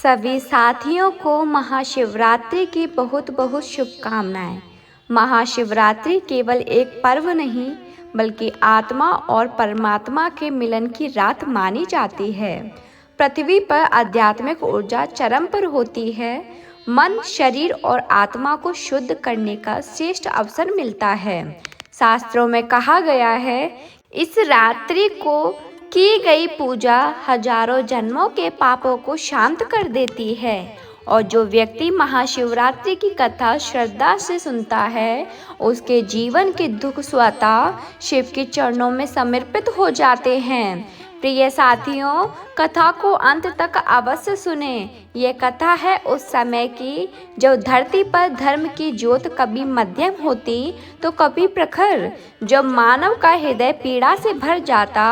सभी साथियों को महाशिवरात्रि की बहुत बहुत शुभकामनाएं। महाशिवरात्रि केवल एक पर्व नहीं बल्कि आत्मा और परमात्मा के मिलन की रात मानी जाती है। पृथ्वी पर आध्यात्मिक ऊर्जा चरम पर होती है। मन, शरीर और आत्मा को शुद्ध करने का श्रेष्ठ अवसर मिलता है। शास्त्रों में कहा गया है, इस रात्रि को की गई पूजा हजारों जन्मों के पापों को शांत कर देती है। और जो व्यक्ति महाशिवरात्रि की कथा श्रद्धा से सुनता है, उसके जीवन के दुख स्वतः शिव के चरणों में समर्पित हो जाते हैं। प्रिय साथियों, कथा को अंत तक अवश्य सुने। ये कथा है उस समय की जब धरती पर धर्म की ज्योत कभी मध्यम होती तो कभी प्रखर, जब मानव का हृदय पीड़ा से भर जाता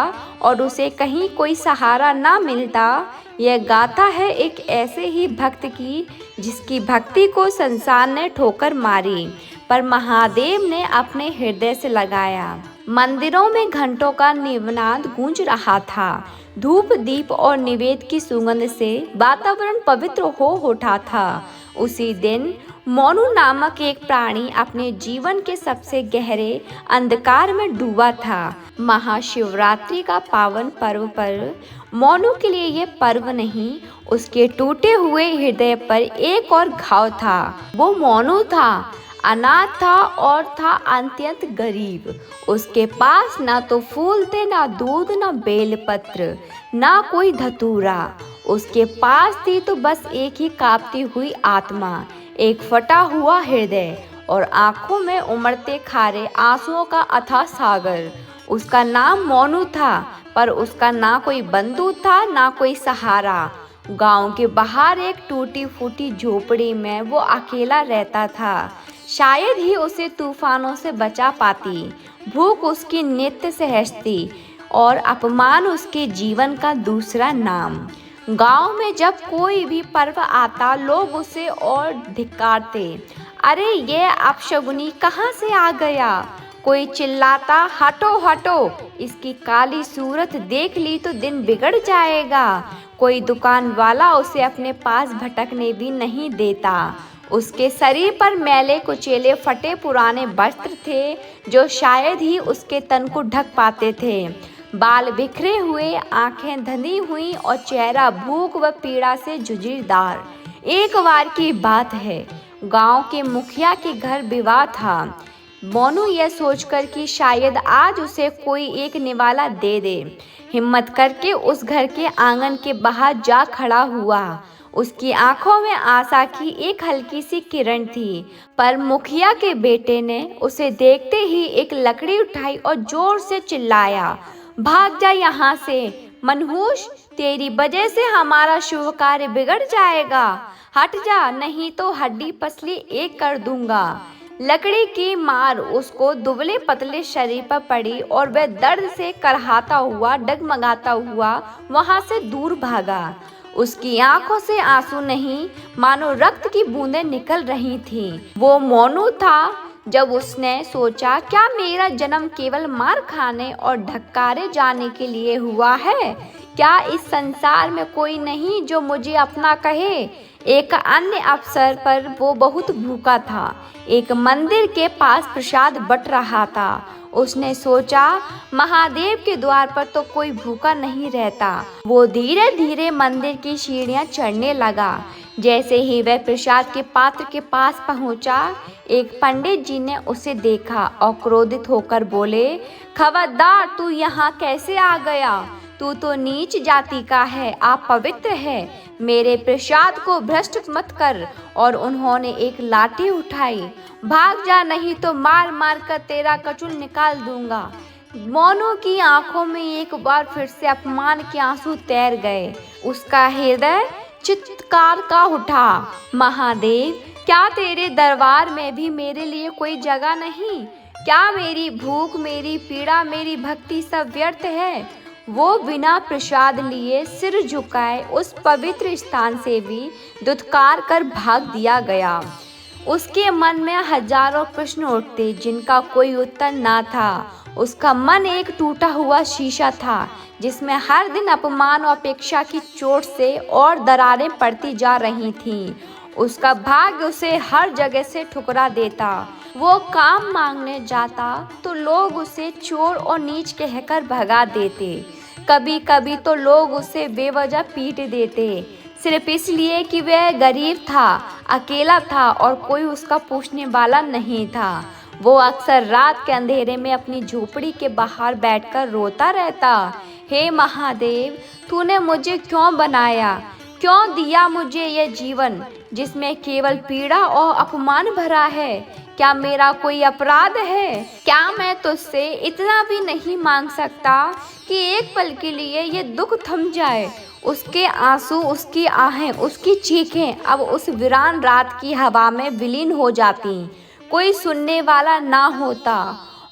और उसे कहीं कोई सहारा ना मिलता। यह गाथा है एक ऐसे ही भक्त की जिसकी भक्ति को संसार ने ठोकर मारी, पर महादेव ने अपने हृदय से लगाया। मंदिरों में घंटों का निनाद गूंज रहा था। धूप, दीप और निवेद की सुगंध से वातावरण पवित्र हो उठा था। उसी दिन मोनू नामक एक प्राणी अपने जीवन के सबसे गहरे अंधकार में डूबा था। महाशिवरात्रि का पावन पर्व पर मोनू के लिए ये पर्व नहीं, उसके टूटे हुए हृदय पर एक और घाव था। वो मोनू था, अनाथ था और था अत्यंत गरीब। उसके पास ना तो फूल थे, ना दूध, ना बेलपत्र, ना कोई धतूरा। उसके पास थी तो बस एक ही कांपती हुई आत्मा, एक फटा हुआ हृदय और आंखों में उमड़ते खारे आंसुओं का अथाह सागर। उसका नाम मोनू था, पर उसका ना कोई बंधु था, ना कोई सहारा। गांव के बाहर एक टूटी फूटी झोपड़ी में वो अकेला रहता था। शायद ही उसे तूफानों से बचा पाती। भूख उसकी नित्य सहजती और अपमान उसके जीवन का दूसरा नाम। गांव में जब कोई भी पर्व आता, लोग उसे और धिक्कारते। अरे ये अपशगुनी कहाँ से आ गया? कोई चिल्लाता, हटो हटो, इसकी काली सूरत देख ली तो दिन बिगड़ जाएगा। कोई दुकान वाला उसे अपने पास भटकने भी नहीं देता। उसके शरीर पर मैले कुचेले फटे पुराने वस्त्र थे जो शायद ही उसके तन को ढक पाते थे। बाल बिखरे हुए, आंखें धंधी हुई और चेहरा भूख व पीड़ा से जुझीदार। एक बार की बात है, गांव के मुखिया के घर विवाह था। मोनू यह सोचकर कि शायद आज उसे कोई एक निवाला दे दे, हिम्मत करके उस घर के आंगन के बाहर जा खड़ा हुआ। उसकी आंखों में आशा की एक हल्की सी किरण थी, पर मुखिया के बेटे ने उसे देखते ही एक लकड़ी उठाई और जोर से चिल्लाया, भाग जा यहाँ से मनहूस, तेरी वजह से हमारा शुभ कार्य बिगड़ जाएगा। हट जा, नहीं तो हड्डी पसली एक कर दूंगा। लकड़ी की मार उसको दुबले पतले शरीर पर पड़ी और वह दर्द से करहाता हुआ, डगमगाता हुआ वहां से दूर भागा। उसकी आंखों से आंसू नहीं, मानो रक्त की बूंदें निकल रही थीं। वो मोनू था जब उसने सोचा, क्या मेरा जन्म केवल मार खाने और ढक्कारे जाने के लिए हुआ है? क्या इस संसार में कोई नहीं जो मुझे अपना कहे? एक अन्य अवसर पर वो बहुत भूखा था। एक मंदिर के पास प्रसाद बट रहा था। उसने सोचा, महादेव के द्वार पर तो कोई भूखा नहीं रहता। वो धीरे धीरे मंदिर की सीढ़ियां चढ़ने लगा। जैसे ही वह प्रसाद के पात्र के पास पहुंचा, एक पंडित जी ने उसे देखा और क्रोधित होकर बोले, खबरदार, तू यहाँ कैसे आ गया? तू तो नीच जाति का है, आप पवित्र है, मेरे प्रसाद को भ्रष्ट मत कर। और उन्होंने एक लाठी उठाई, भाग जा, नहीं तो मार मार कर तेरा कचूल निकाल दूंगा। मोनू की आंखों में एक बार फिर से अपमान के आंसू तैर गए। उसका हृदय चित्कार का उठा, महादेव, क्या तेरे दरबार में भी मेरे लिए कोई जगह नहीं? क्या मेरी भूख, मेरी पीड़ा, मेरी भक्ति सब व्यर्थ है? वो बिना प्रसाद लिए सिर झुकाए उस पवित्र स्थान से भी दुत्कार कर भाग दिया गया। उसके मन में हजारों प्रश्न उठते जिनका कोई उत्तर ना था। उसका मन एक टूटा हुआ शीशा था जिसमें हर दिन अपमान और अपेक्षा की चोट से और दरारें पड़ती जा रही थीं। उसका भाग्य उसे हर जगह से ठुकरा देता। वो काम मांगने जाता तो लोग उसे चोर और नीच कहकर भगा देते। कभी कभी तो लोग उसे बेवजह पीट देते, सिर्फ इसलिए कि वह गरीब था, अकेला था और कोई उसका पूछने वाला नहीं था। वो अक्सर रात के अंधेरे में अपनी झोपड़ी के बाहर बैठकर रोता रहता। हे महादेव, तूने मुझे क्यों बनाया? क्यों दिया मुझे ये जीवन जिसमें केवल पीड़ा और अपमान भरा है? क्या मेरा कोई अपराध है? क्या मैं तुझसे इतना भी नहीं मांग सकता कि एक पल के लिए ये दुख थम जाए? उसके आंसू, उसकी आहें, उसकी चीखें अब उस वीरान रात की हवा में विलीन हो जाती। कोई सुनने वाला ना होता।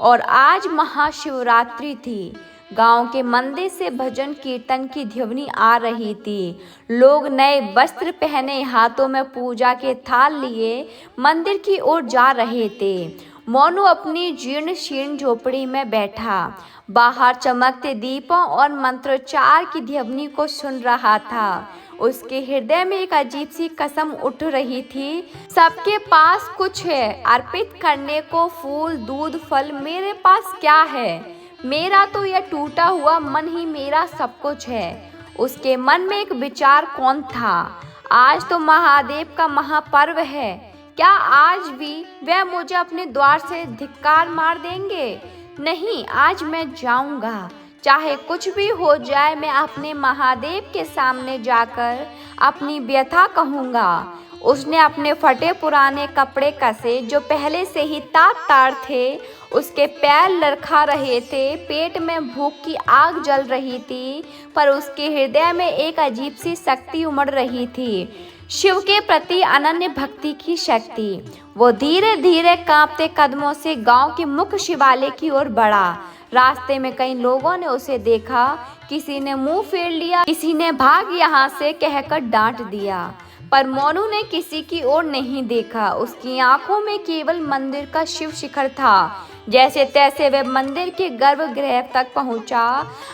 और आज महाशिवरात्रि थी। गांव के मंदिर से भजन कीर्तन की ध्वनि आ रही थी। लोग नए वस्त्र पहने, हाथों में पूजा के थाल लिए मंदिर की ओर जा रहे थे। मोनू अपनी जीर्ण शीर्ण झोपड़ी में बैठा, बाहर चमकते दीपों और मंत्रोच्चार की ध्वनि को सुन रहा था। उसके हृदय में एक अजीब सी कसम उठ रही थी। सबके पास कुछ है अर्पित करने को, फूल, दूध, फल, मेरे पास क्या है? मेरा तो यह टूटा हुआ मन ही मेरा सब कुछ है। उसके मन में एक विचार कौन था? आज तो महादेव का महापर्व है। क्या आज भी वह मुझे अपने द्वार से धिक्कार मार देंगे? नहीं, आज मैं जाऊंगा। चाहे कुछ भी हो जाए, मैं अपने महादेव के सामने जाकर अपनी व्यथा कहूँगा। उसने अपने फटे पुराने कपड़े कसे जो पहले से ही तार थे। उसके पैर लड़खा रहे थे, पेट में भूख की आग जल रही थी, पर उसके हृदय में एक अजीब सी शक्ति उमड़ रही थी, शिव के प्रति अनन्य भक्ति की शक्ति। वो धीरे धीरे कांपते कदमों से गांव के मुख्य शिवालय की ओर बढ़ा। रास्ते में कई लोगों ने उसे देखा, किसी ने मुंह फेर लिया, किसी ने भाग यहाँ से कहकर डांट दिया, पर मोनू ने किसी की ओर नहीं देखा। उसकी आंखों में केवल मंदिर का शिव शिखर था। जैसे तैसे वह मंदिर के गर्भगृह तक पहुंचा।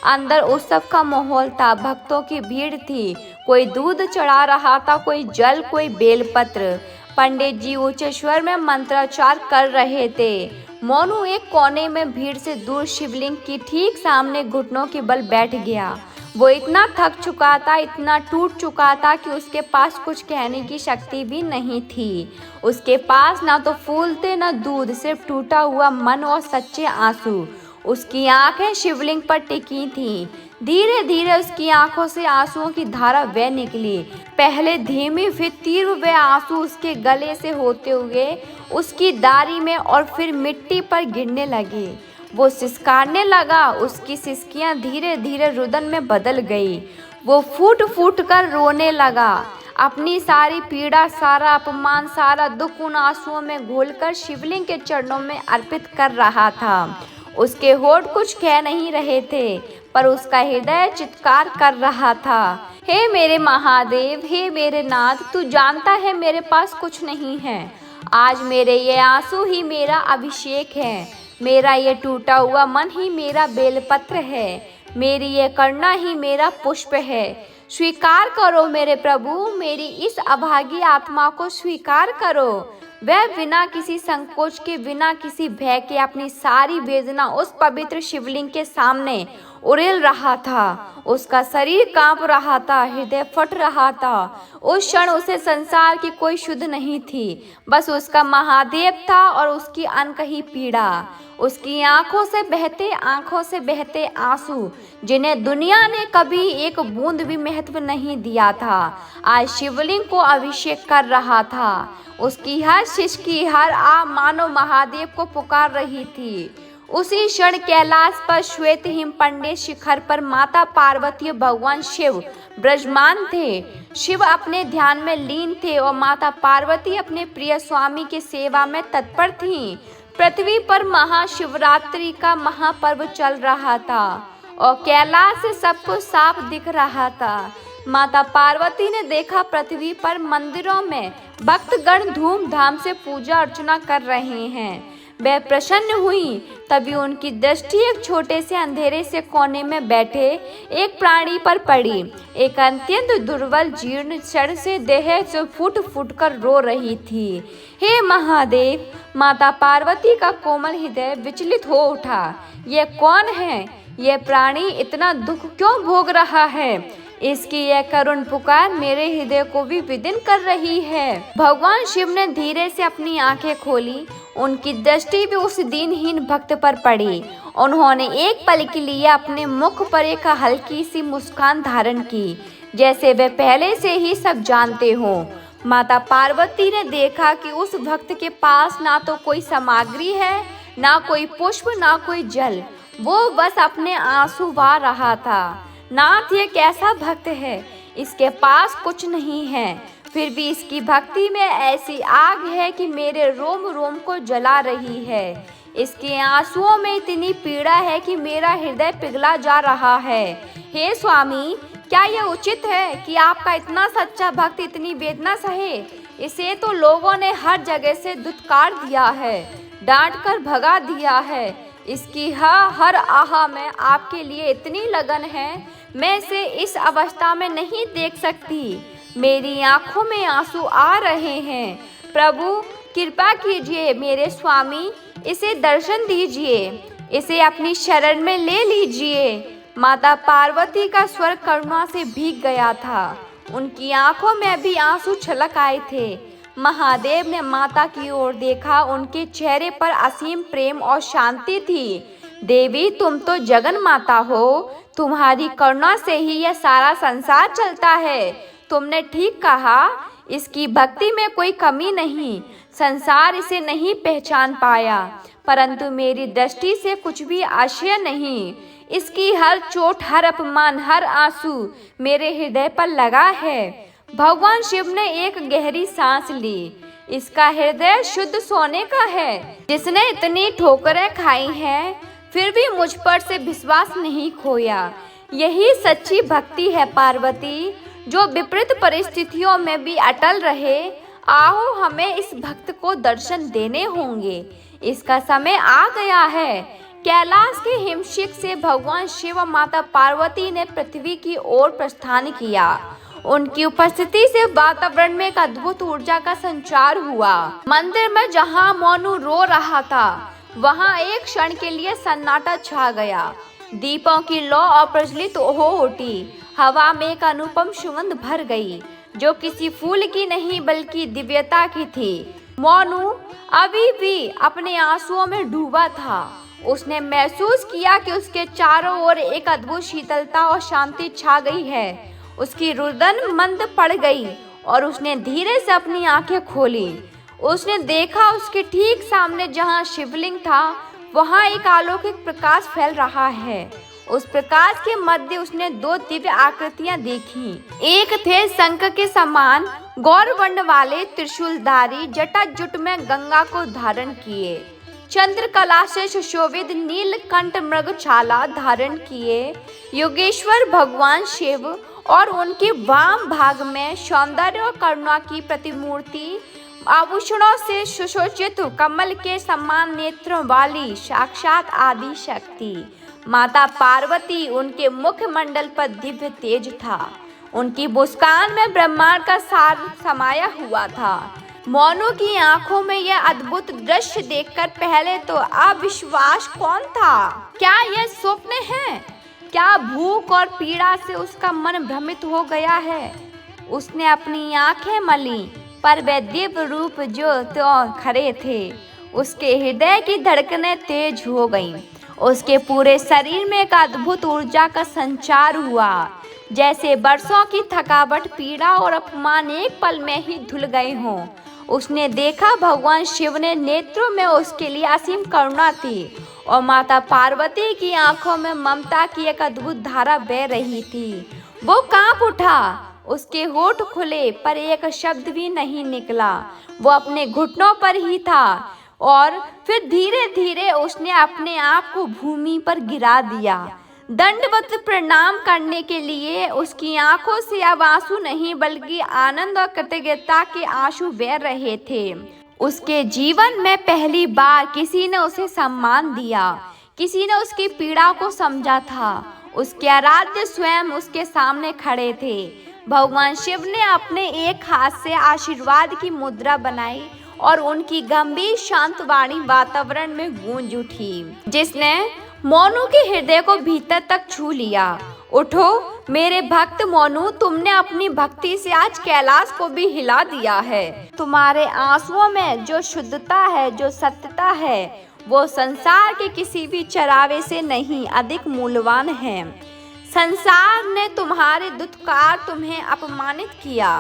अंदर उत्सव का माहौल था, भक्तों की भीड़ थी। कोई दूध चढ़ा रहा था, कोई जल, कोई बेलपत्र। पंडित जी ऊंचे स्वर में मंत्रोच्चार कर रहे थे। मोनू एक कोने में भीड़ से दूर शिवलिंग की ठीक सामने घुटनों के बल बैठ गया। वो इतना थक चुका था, इतना टूट चुका था कि उसके पास कुछ कहने की शक्ति भी नहीं थी। उसके पास ना तो फूल थे, ना दूध, सिर्फ टूटा हुआ मन और सच्चे आंसू। उसकी आंखें शिवलिंग पर टिकी थीं। धीरे धीरे उसकी आंखों से आंसुओं की धारा बह निकली। पहले धीमी, फिर तीव्र वह आंसू उसके गले से होते हुए उसकी दाढ़ी में और फिर मिट्टी पर गिरने लगे। वो सिसकारने लगा। उसकी सिसकियां धीरे धीरे रुदन में बदल गई। वो फूट फूट कर रोने लगा। अपनी सारी पीड़ा, सारा अपमान, सारा दुख उन आंसुओं में घोलकर शिवलिंग के चरणों में अर्पित कर रहा था। उसके होठ कुछ कह नहीं रहे थे, पर उसका हृदय चित्कार कर रहा था। हे मेरे महादेव, हे मेरे नाथ, तू जानता है मेरे पास कुछ नहीं है। आज मेरे ये आंसू ही मेरा अभिषेक है। मेरा ये टूटा हुआ मन ही मेरा बेलपत्र है। मेरी ये करुणा ही मेरा पुष्प है। स्वीकार करो मेरे प्रभु, मेरी इस अभागी आत्मा को स्वीकार करो। वह बिना किसी संकोच के, बिना किसी भय के अपनी सारी वेदना उस पवित्र शिवलिंग के सामने उड़ेल रहा था। उसका शरीर कांप रहा था, हृदय फट रहा था। उस क्षण उसे संसार की कोई शुद्ध नहीं थी, बस उसका महादेव था और उसकी अनकही पीड़ा। उसकी आंखों से बहते आंसू, जिन्हें दुनिया ने कभी एक बूंद भी महत्व नहीं दिया था, आज शिवलिंग को अभिषेक कर रहा था। उसकी हर सिसकी, हर आ मानो महादेव को पुकार रही थी। उसी क्षण कैलाश पर श्वेत हिम पंडित शिखर पर माता पार्वती और भगवान शिव विराजमान थे। शिव अपने ध्यान में लीन थे और माता पार्वती अपने प्रिय स्वामी की सेवा में तत्पर थीं। पृथ्वी पर महाशिवरात्रि का महापर्व चल रहा था और कैलाश से सब कुछ साफ दिख रहा था। माता पार्वती ने देखा पृथ्वी पर मंदिरों में भक्तगण धूमधाम से पूजा अर्चना कर रहे हैं। वह प्रसन्न हुई। तभी उनकी दृष्टि एक छोटे से अंधेरे से कोने में बैठे एक प्राणी पर पड़ी। एक अत्यंत दुर्बल जीर्ण शरीर से देह से फूट फूट कर रो रही थी। हे महादेव! माता पार्वती का कोमल हृदय विचलित हो उठा। यह कौन है? यह प्राणी इतना दुख क्यों भोग रहा है? इसकी यह करुण पुकार मेरे हृदय को भी विदीर्ण कर रही है। भगवान शिव ने धीरे से अपनी आंखें खोली। उनकी दृष्टि भी उस दीनहीन भक्त पर पड़ी। उन्होंने एक पल के लिए अपने मुख पर एक हल्की सी मुस्कान धारण की, जैसे वे पहले से ही सब जानते हो। माता पार्वती ने देखा कि उस भक्त के पास ना तो कोई सामग्री है, ना कोई पुष्प, ना कोई जल। वो बस अपने आंसू बहा रहा था। नाथ, ये कैसा भक्त है? इसके पास कुछ नहीं है, फिर भी इसकी भक्ति में ऐसी आग है कि मेरे रोम रोम को जला रही है। इसके आंसुओं में इतनी पीड़ा है कि मेरा हृदय पिघला जा रहा है। हे स्वामी, क्या यह उचित है कि आपका इतना सच्चा भक्त इतनी वेदना सहे? इसे तो लोगों ने हर जगह से दुत्कार दिया है, डांट कर भगा दिया है। इसकी हर आह में आपके लिए इतनी लगन है, मैं इसे इस अवस्था में नहीं देख सकती। मेरी आंखों में आंसू आ रहे हैं। प्रभु, कृपा कीजिए मेरे स्वामी, इसे दर्शन दीजिए, इसे अपनी शरण में ले लीजिए। माता पार्वती का स्वर करुणा से भीग गया था। उनकी आंखों में भी आंसू छलक आए थे। महादेव ने माता की ओर देखा। उनके चेहरे पर असीम प्रेम और शांति थी। देवी, तुम तो जगन माता हो। तुम्हारी करुणा से ही यह सारा संसार चलता है। तुमने ठीक कहा, इसकी भक्ति में कोई कमी नहीं। संसार इसे नहीं पहचान पाया, परंतु मेरी दृष्टि से कुछ भी आश्चर्य नहीं। इसकी हर चोट, हर अपमान, हर आंसू मेरे हृदय पर लगा है। भगवान शिव ने एक गहरी सांस ली। इसका हृदय शुद्ध सोने का है। जिसने इतनी ठोकरें खाई हैं, फिर भी मुझ पर से विश्वास नहीं खोया। यही सच्ची भक्ति है पार्वती, जो विपरीत परिस्थितियों में भी अटल रहे। आओ, हमें इस भक्त को दर्शन देने होंगे। इसका समय आ गया है। कैलाश के हिमशिख से भगवान शिव और माता पार्वती ने पृथ्वी की ओर प्रस्थान किया। उनकी उपस्थिति से वातावरण में एक अद्भुत ऊर्जा का संचार हुआ। मंदिर में जहां मोनू रो रहा था, वहां एक क्षण के लिए सन्नाटा छा गया। दीपों की लौ अप्रज्वलित हो उठी। हवा में एक अनुपम सुगंध भर गई, जो किसी फूल की नहीं बल्कि दिव्यता की थी। मोनू अभी भी अपने आंसुओं में डूबा था। उसने महसूस किया कि उसके चारों ओर एक अद्भुत शीतलता और शांति छा गई है। उसकी रुदन मंद पड़ गई और उसने धीरे से अपनी आंखें खोली। उसने देखा उसके ठीक सामने जहां शिवलिंग था, वहां एक अलौकिक प्रकाश फैल रहा है। उस प्रकाश के मध्य उसने दो दिव्य आकृतियां देखी। एक थे शंख के समान गौरवर्ण वाले त्रिशूलधारी, जटाजुट में गंगा को धारण किए, चंद्रकला से सुशोभित नीलकंठ मृगछाला धारण किए योगेश्वर भगवान शिव, और उनके वाम भाग में सौंदर्य और करुणा की प्रतिमूर्ति, आभूषणों से सुशोभित, कमल के समान नेत्रों वाली साक्षात आदि शक्ति माता पार्वती। उनके मुखमंडल पर दिव्य तेज था। उनकी मुस्कान में ब्रह्मांड का सार समाया हुआ था। मोनू की आंखों में यह अद्भुत दृश्य देखकर पहले तो अविश्वास कौन था। क्या यह स्वप्न है? क्या भूख और पीड़ा से उसका मन भ्रमित हो गया है? उसने अपनी आंखें मली, पर वह दिव्य रूप जो तो खड़े थे, उसके हृदय की धड़कनें तेज हो गईं। उसके पूरे शरीर में एक अद्भुत ऊर्जा का संचार हुआ, जैसे बरसों की थकावट, पीड़ा और अपमान एक पल में ही धुल गए हों। उसने देखा भगवान शिव ने नेत्रों में उसके लिए असीम करुणा थी, और माता पार्वती की आंखों में ममता की एक अद्भुत धारा बह रही थी। वो कांप उठा। उसके होठ खुले, पर एक शब्द भी नहीं निकला। वो अपने घुटनों पर ही था, और फिर धीरे धीरे उसने अपने आप को भूमि पर गिरा दिया। दंडवत प्रणाम करने के लिए उसकी आंखों से अब आंसू नहीं बल्कि आनंद और कृतज्ञता के आंसू बह रहे थे। उसके जीवन में पहली बार किसी ने उसे सम्मान दिया, किसी ने उसकी पीड़ा को समझा था। उसके आराध्य स्वयं उसके सामने खड़े थे। भगवान शिव ने अपने एक हाथ से आशीर्वाद की मुद्रा बनाई और उनकी गंभीर शांत वाणी वातावरण में गूंज उठी, जिसने मोनू के हृदय को भीतर तक छू लिया। उठो मेरे भक्त मोनू, तुमने अपनी भक्ति से आज कैलाश को भी हिला दिया है। तुम्हारे आंसुओं में जो शुद्धता है, जो सत्यता है, वो संसार के किसी भी चरावे से नहीं अधिक मूल्यवान है। संसार ने तुम्हारे दुत्कार तुम्हें अपमानित किया,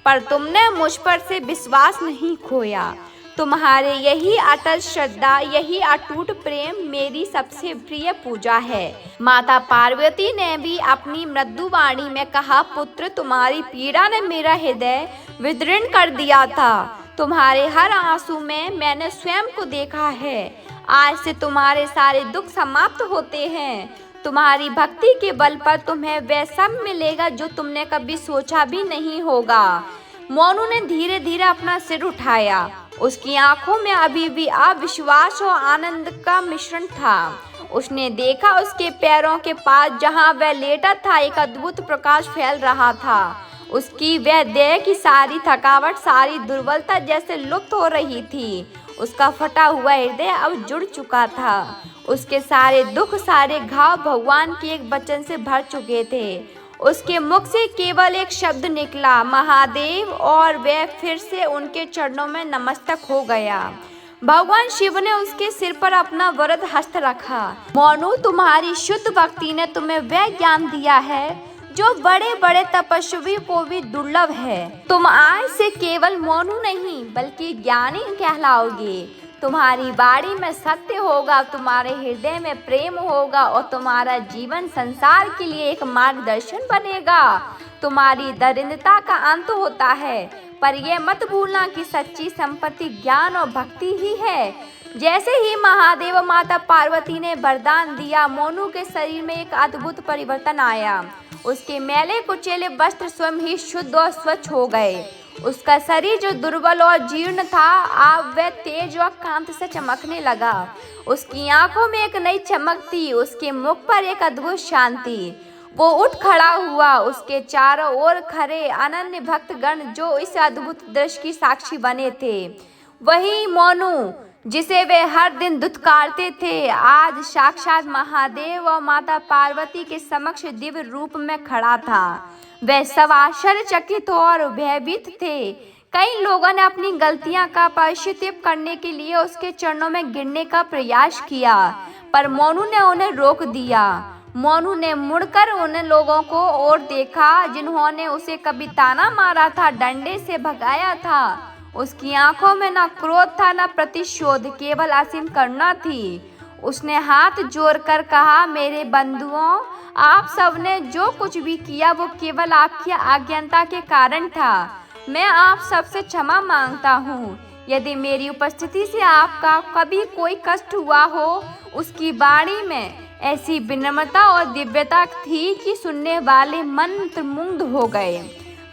पर तुमने मुझ पर से विश्वास नहीं खोया। तुम्हारे यही अटल श्रद्धा, यही अटूट प्रेम मेरी सबसे प्रिय पूजा है। माता पार्वती ने भी अपनी मृदु वाणी में कहा, पुत्र तुम्हारी पीड़ा ने मेरा हृदय विदीर्ण कर दिया था। तुम्हारे हर आंसू में मैंने स्वयं को देखा है। आज से तुम्हारे सारे दुख समाप्त होते हैं। तुम्हारी भक्ति के बल पर तुम्हें वह सब मिलेगा जो तुमने कभी सोचा भी नहीं होगा। मोनू ने धीरे धीरे अपना सिर उठाया। उसकी आंखों में अभी भी अविश्वास और आनंद का मिश्रण था। उसने देखा उसके पैरों के पास जहां वह लेटा था एक अद्भुत प्रकाश फैल रहा था। उसकी वह देह की सारी थकावट, सारी दुर्बलता जैसे लुप्त हो रही थी। उसका फटा हुआ हृदय अब जुड़ चुका था। उसके सारे दुख, सारे घाव भगवान के एक वचन से भर चुके थे। उसके मुख से केवल एक शब्द निकला, महादेव, और वह फिर से उनके चरणों में नतमस्तक हो गया। भगवान शिव ने उसके सिर पर अपना वरद हस्त रखा। मोनू, तुम्हारी शुद्ध भक्ति ने तुम्हें वह ज्ञान दिया है जो बड़े बड़े तपस्वी को भी दुर्लभ है। तुम आज से केवल मोनू नहीं बल्कि ज्ञानी कहलाओगे। तुम्हारी वाणी में सत्य होगा, तुम्हारे हृदय में प्रेम होगा और तुम्हारा जीवन संसार के लिए एक मार्गदर्शन बनेगा। तुम्हारी दरिद्रता का अंत होता है, पर यह मत भूलना कि सच्ची संपत्ति ज्ञान और भक्ति ही है। जैसे ही महादेव और माता पार्वती ने वरदान दिया, मोनू के शरीर में एक अद्भुत परिवर्तन आया। उसके मैले कुचेले वस्त्र स्वयं ही शुद्ध और स्वच्छ हो गए। उसका शरीर जो दुर्बल और जीर्ण था, अब वह तेज और कांति से चमकने लगा। उसकी आंखों में एक नई चमक थी, उसके मुख पर एक अद्भुत शांति। वो उठ खड़ा हुआ। उसके चारों ओर खड़े अनन्य भक्तगण जो इस अद्भुत दृश्य की साक्षी बने थे, वही मोनू जिसे वे हर दिन दुत्कारते थे, आज साक्षात महादेव और माता पार्वती के समक्ष दिव्य रूप में खड़ा था। वे सब आश्चर्यचकित और भयभीत थे। कई लोगों ने अपनी गलतियां का प्रायश्चित करने के लिए उसके चरणों में गिरने का प्रयास किया, पर मोनू ने उन्हें रोक दिया। मोनू ने मुड़कर उन लोगों को और देखा जिन्होंने उसे कभी ताना मारा था, डंडे से भगाया था। उसकी आंखों में न क्रोध था, न प्रतिशोध, केवल असीम करुणा थी। उसने हाथ जोड़कर कहा, मेरे बंधुओं, आप सबने जो कुछ भी किया वो केवल आपकी अज्ञानता के कारण था। मैं आप सबसे क्षमा मांगता हूँ। यदि मेरी उपस्थिति से आपका कभी कोई कष्ट हुआ हो। उसकी वाणी में ऐसी विनम्रता और दिव्यता थी कि सुनने वाले मंत्रमुग्ध हो गए।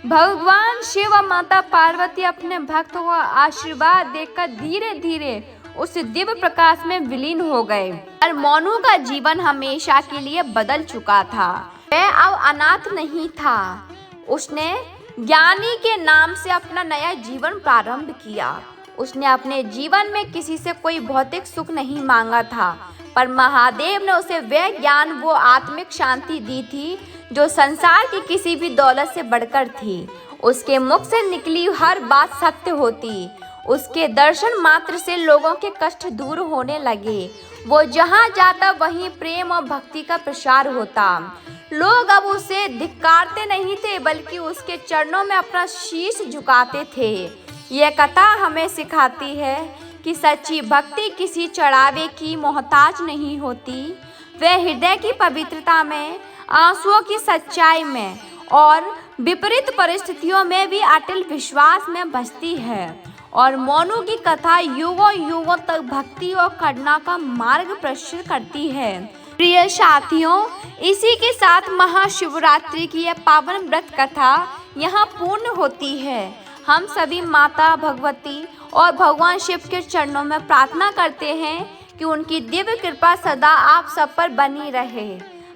भगवान शिव और माता पार्वती अपने भक्तों को आशीर्वाद देकर धीरे धीरे उस दिव्य प्रकाश में विलीन हो गए और मोनू का जीवन हमेशा के लिए बदल चुका था। वह अब अनाथ नहीं था। उसने ज्ञानी के नाम से अपना नया जीवन प्रारंभ किया। उसने अपने जीवन में किसी से कोई भौतिक सुख नहीं मांगा था, पर महादेव ने उसे वह ज्ञान, वो आत्मिक शांति दी थी जो संसार की किसी भी दौलत से बढ़कर थी। उसके मुख से निकली हर बात सत्य होती। उसके दर्शन मात्र से लोगों के कष्ट दूर होने लगे। वो जहाँ जाता वहीं प्रेम और भक्ति का प्रसार होता। लोग अब उसे धिक्कारते नहीं थे बल्कि उसके चरणों में अपना शीश झुकाते थे। यह कथा हमें सिखाती है कि सच्ची भक्ति किसी चढ़ावे की मोहताज नहीं होती। वह हृदय की पवित्रता में, आंसुओं की सच्चाई में और विपरीत परिस्थितियों में भी अटल विश्वास में बसती है। और मोनू की कथा युगों युगों तक भक्ति और करुणा का मार्ग प्रशस्त करती है। प्रिय साथियों, इसी के साथ महाशिवरात्रि की यह पावन व्रत कथा यहाँ पूर्ण होती है। हम सभी माता भगवती और भगवान शिव के चरणों में प्रार्थना करते हैं कि उनकी दिव्य कृपा सदा आप सब पर बनी रहे।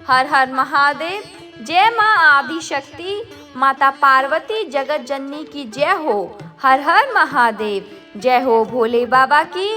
हर हर महादेव। जय माँ आदिशक्ति, माता पार्वती जगत जननी की जय हो। हर हर महादेव। जय हो भोले बाबा की।